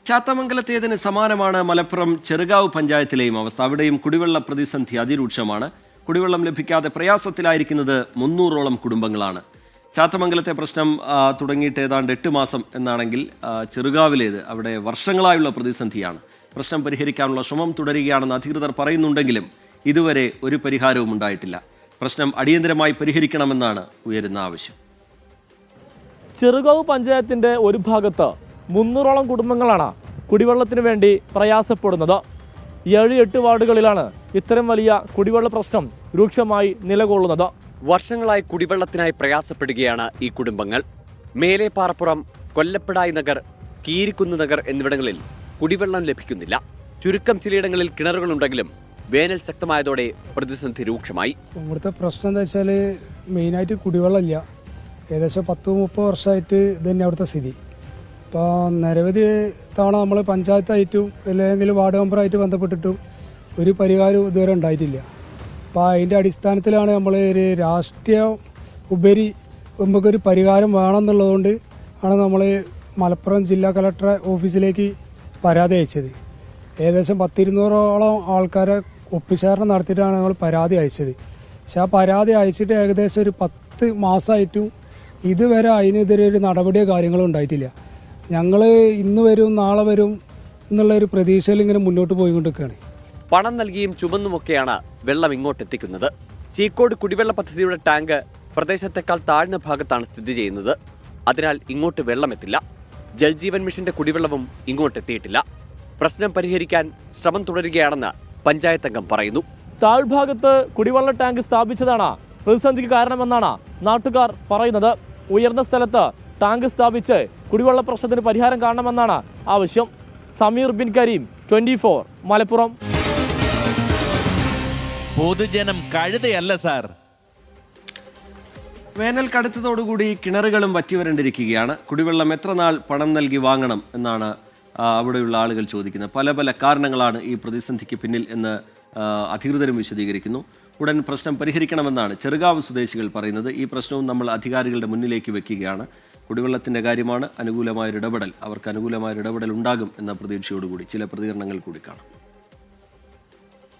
ചാത്തമംഗലത്തേതിന് സമാനമാണ് മലപ്പുറം ചെറുകാവ് പഞ്ചായത്തിലെയും അവസ്ഥ. അവിടെയും കുടിവെള്ള പ്രതിസന്ധി അതിരൂക്ഷമാണ്. കുടിവെള്ളം ലഭിക്കാതെ പ്രയാസത്തിലായിരിക്കുന്നത് 300ഓളം കുടുംബങ്ങളാണ്. ചാത്തമംഗലത്തെ പ്രശ്നം തുടങ്ങിയിട്ട് ഏതാണ്ട് 8 മാസം എന്നാണെങ്കിൽ ചെറുകാവിലേത് അവിടെ വർഷങ്ങളായുള്ള പ്രതിസന്ധിയാണ്. പ്രശ്നം പരിഹരിക്കാനുള്ള ശ്രമം തുടരുകയാണെന്ന് അധികൃതർ പറയുന്നുണ്ടെങ്കിലും ഇതുവരെ ഒരു പരിഹാരവും ഉണ്ടായിട്ടില്ല. പ്രശ്നം അടിയന്തരമായി പരിഹരിക്കണമെന്നാണ് ഉയരുന്ന ആവശ്യം. ചെറുകാവ് പഞ്ചായത്തിന്റെ ഒരു ഭാഗത്ത് 300ഓളം കുടുംബങ്ങളാണ് കുടിവെള്ളത്തിന് വേണ്ടി പ്രയാസപ്പെടുന്നത്. 7-8 വാർഡുകളിലാണ് ഇത്തരം വലിയ കുടിവെള്ള പ്രശ്നം രൂക്ഷമായി നിലകൊള്ളുന്നത്. വർഷങ്ങളായി കുടിവെള്ളത്തിനായി പ്രയാസപ്പെടുകയാണ് ഈ കുടുംബങ്ങൾ. മേലെപ്പാറപ്പുറം, കൊല്ലപ്പെടായി നഗർ, കീരിക്കുന്ന് നഗർ എന്നിവിടങ്ങളിൽ കുടിവെള്ളം ലഭിക്കുന്നില്ല. ചുരുക്കം ചിലയിടങ്ങളിൽ കിണറുകളുണ്ടെങ്കിലും വേനൽ ശക്തമായതോടെ പ്രതിസന്ധി രൂക്ഷമായി. ഇവിടുത്തെ പ്രശ്നം എന്താ വെച്ചാൽ മെയിനായിട്ട് കുടിവെള്ളമില്ല. ഏകദേശം 10-30 വർഷമായിട്ട് ഇത് തന്നെ അവിടുത്തെ സ്ഥിതി. ഇപ്പോൾ നിരവധി തവണ നമ്മൾ പഞ്ചായത്തായിട്ടും അല്ലെങ്കിൽ വാർഡ് മെമ്പറായിട്ട് ബന്ധപ്പെട്ടിട്ടും ഒരു പരിഹാരം ഇതുവരെ ഉണ്ടായിട്ടില്ല. അപ്പോൾ അതിൻ്റെ അടിസ്ഥാനത്തിലാണ് നമ്മൾ ഒരു രാഷ്ട്രീയ ഉപരി നമുക്കൊരു പരിഹാരം വേണമെന്നുള്ളതുകൊണ്ട് ആണ് നമ്മൾ മലപ്പുറം ജില്ലാ കളക്ടറെ ഓഫീസിലേക്ക് പരാതി അയച്ചത്. ഏകദേശം 10-200ഓളം ആൾക്കാരെ ഒപ്പിശേരണം നടത്തിയിട്ടാണ് ഞങ്ങൾ പരാതി അയച്ചത്. പക്ഷെ ആ പരാതി അയച്ചിട്ട് ഏകദേശം ഒരു 10 മാസമായിട്ടും ഇതുവരെ അതിനെതിരെ ഒരു നടപടിയോ കാര്യങ്ങളോ ഉണ്ടായിട്ടില്ല. ഞങ്ങൾ ഇന്ന് വരും നാളെ വരും എന്നുള്ളൊരു പ്രതീക്ഷയിൽ ഇങ്ങനെ മുന്നോട്ട് പോയിക്കൊണ്ടിരിക്കുകയാണ്. പണം നൽകിയും ചുമന്നുമൊക്കെയാണ് വെള്ളം ഇങ്ങോട്ടെത്തിക്കുന്നത്. ചീക്കോട് കുടിവെള്ള പദ്ധതിയുടെ ടാങ്ക് പ്രദേശത്തെക്കാൾ താഴ്ന്ന ഭാഗത്താണ് സ്ഥിതി ചെയ്യുന്നത്. അതിനാൽ ഇങ്ങോട്ട് വെള്ളമെത്തില്ല. ജൽജീവൻ മിഷന്റെ കുടിവെള്ളവും ഇങ്ങോട്ടെത്തിയിട്ടില്ല. പ്രശ്നം പരിഹരിക്കാൻ ശ്രമം തുടരുകയാണെന്ന് പഞ്ചായത്ത് അംഗം പറയുന്നു. താഴ്ഭാഗത്ത് കുടിവെള്ള ടാങ്ക് സ്ഥാപിച്ചതാണ് പ്രതിസന്ധിക്ക് കാരണമെന്നാണ് നാട്ടുകാർ പറയുന്നത്. ഉയർന്ന സ്ഥലത്ത് ടാങ്ക് സ്ഥാപിച്ച് കുടിവെള്ള പ്രശ്നത്തിന് പരിഹാരം കാണണമെന്നാണ് ആവശ്യം. സമീർ ബിൻ കരീം, 24 മലപ്പുറം. പൊതുജനം കഴുതയല്ല സാർ. വേനൽ കടുത്തതോടുകൂടി കിണറുകളും വറ്റിവരണ്ടിരിക്കുകയാണ്. കുടിവെള്ളം എത്ര നാൾ പണം നൽകി വാങ്ങണം എന്നാണ് അവിടെയുള്ള ആളുകൾ ചോദിക്കുന്നത്. പല പല കാരണങ്ങളാണ് ഈ പ്രതിസന്ധിക്ക് പിന്നിൽ എന്ന് അധികൃതരും വിശദീകരിക്കുന്നു. ഉടൻ പ്രശ്നം പരിഹരിക്കണമെന്നാണ് ചെറുകാവ് സ്വദേശികൾ പറയുന്നത്. ഈ പ്രശ്നവും നമ്മൾ അധികാരികളുടെ മുന്നിലേക്ക് വെക്കുകയാണ്. കുടിവെള്ളത്തിൻ്റെ കാര്യമാണ്. അനുകൂലമായൊരു ഇടപെടൽ, അവർക്ക് അനുകൂലമായൊരു ഇടപെടൽ ഉണ്ടാകും എന്ന പ്രതീക്ഷയോടുകൂടി ചില പ്രതികരണങ്ങൾ കൂടി കാണാം.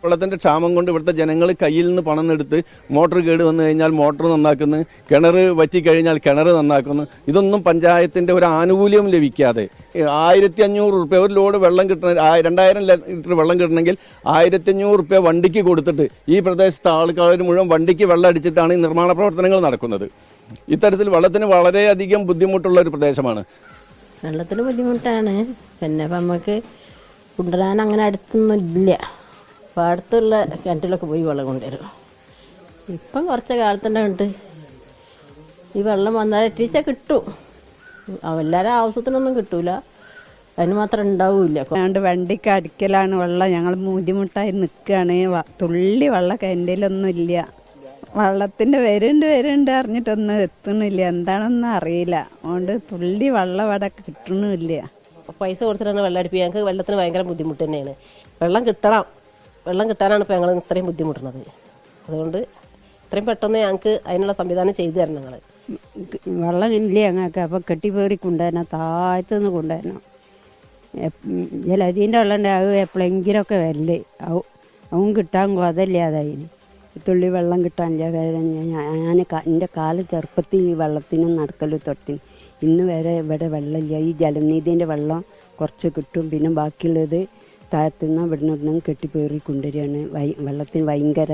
വെള്ളത്തിൻ്റെ ക്ഷാമം കൊണ്ട് ഇവിടുത്തെ ജനങ്ങൾ കയ്യിൽ നിന്ന് പണം എടുത്ത് മോട്ടോർ കേട് വന്നു കഴിഞ്ഞാൽ മോട്ടോർ നന്നാക്കുന്നു, കിണർ വറ്റിക്കഴിഞ്ഞാൽ കിണർ നന്നാക്കുന്നു. ഇതൊന്നും പഞ്ചായത്തിൻ്റെ ഒരു ആനുകൂല്യം ലഭിക്കാതെ 1500 റുപ്യ ഒരു ലോഡ് വെള്ളം കിട്ടണ 2000 ലിറ്റർ വെള്ളം കിട്ടണമെങ്കിൽ 1500 റുപ്യ വണ്ടിക്ക് കൊടുത്തിട്ട് ഈ പ്രദേശത്തെ ആൾക്കാർ മുഴുവൻ വണ്ടിക്ക് വെള്ളം അടിച്ചിട്ടാണ് ഈ നിർമ്മാണ പ്രവർത്തനങ്ങൾ നടക്കുന്നത്. ഇത്തരത്തിൽ വെള്ളത്തിന് വളരെയധികം ബുദ്ധിമുട്ടുള്ള ഒരു പ്രദേശമാണ്. വെള്ളത്തിന് ബുദ്ധിമുട്ടാണ്. പിന്നെ ഇപ്പം നമുക്ക് കൊണ്ടുവരാൻ അങ്ങനെ അടുത്തൊന്നും ഇല്ല. അപ്പോൾ അടുത്തുള്ള കിണറ്റിലൊക്കെ പോയി വെള്ളം കൊണ്ടുവരും. ഇപ്പം കുറച്ച് കാലത്തന്നെ ഉണ്ട്. ഈ വെള്ളം വന്നാൽ എത്തിച്ചാൽ കിട്ടും. എല്ലാവരും ആവശ്യത്തിനൊന്നും കിട്ടൂല, അതിന് മാത്രം ഉണ്ടാവില്ല. അതുകൊണ്ട് വണ്ടിക്ക് അടിക്കലാണ് വെള്ളം. ഞങ്ങൾ ബുദ്ധിമുട്ടായി നിൽക്കുകയാണ്. തുള്ളി വെള്ളം കിണറ്റിലൊന്നും ഇല്ല. വെള്ളത്തിൻ്റെ വരുന്നുണ്ട് അറിഞ്ഞിട്ടൊന്നും എത്തുന്നില്ല. എന്താണെന്ന് അറിയില്ല. അതുകൊണ്ട് തുള്ളി വെള്ളം ഇവിടെ കിട്ടണില്ല. പൈസ കൊടുത്തിട്ടാണ് വെള്ളം അടിപ്പിക്കുക. ഞങ്ങൾക്ക് വെള്ളത്തിന് ഭയങ്കര ബുദ്ധിമുട്ട് തന്നെയാണ്. വെള്ളം കിട്ടണം. വെള്ളം കിട്ടാനാണ് ഇപ്പോൾ ഞങ്ങൾ ഇത്രയും ബുദ്ധിമുട്ടുന്നത്. അതുകൊണ്ട് ഇത്രയും പെട്ടെന്ന് ഞങ്ങൾക്ക് അതിനുള്ള സംവിധാനം ചെയ്തു തരണം ഞങ്ങൾ. വെള്ളം ഇല്ല ഞങ്ങൾക്ക്. അപ്പോൾ കെട്ടിപ്പേറി കൊണ്ടുവരണം, താഴത്തുനിന്ന് കൊണ്ടുവരണം. ജലജീൻ്റെ വെള്ളം ഉണ്ട്, അത് എപ്പോഴെങ്കിലുമൊക്കെ വരല് അവൻ കിട്ടാൻ അതല്ലാതായി. തുള്ളി വെള്ളം കിട്ടാനില്ല. ഞാൻ എൻ്റെ കാല് ചെറുപ്പത്തിൽ ഈ വെള്ളത്തിനും നടക്കലും തൊട്ടിന് ഇന്ന് വരെ ഇവിടെ വെള്ളമില്ല. ഈ ജലനിധിൻ്റെ വെള്ളം കുറച്ച് കിട്ടും, പിന്നെ ബാക്കിയുള്ളത് താഴത്തുനിന്ന് ഇവിടുന്ന് കെട്ടിപ്പേറി കൊണ്ടുവരികയാണ്. വെള്ളത്തിന് ഭയങ്കര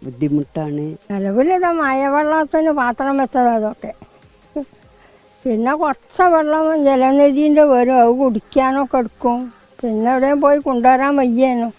ബുദ്ധിമുട്ടാണ്. നിലവിലിതാ മഴവെള്ളത്തിന് പാത്രം വെച്ചത് അതൊക്കെ. പിന്നെ കുറച്ച് വെള്ളം ജലനിധിൻ്റെ വരും, അത് കുടിക്കാനൊക്കെ എടുക്കും. പിന്നെ എവിടെയും പോയി കൊണ്ടുവരാൻ വയ്യേനു.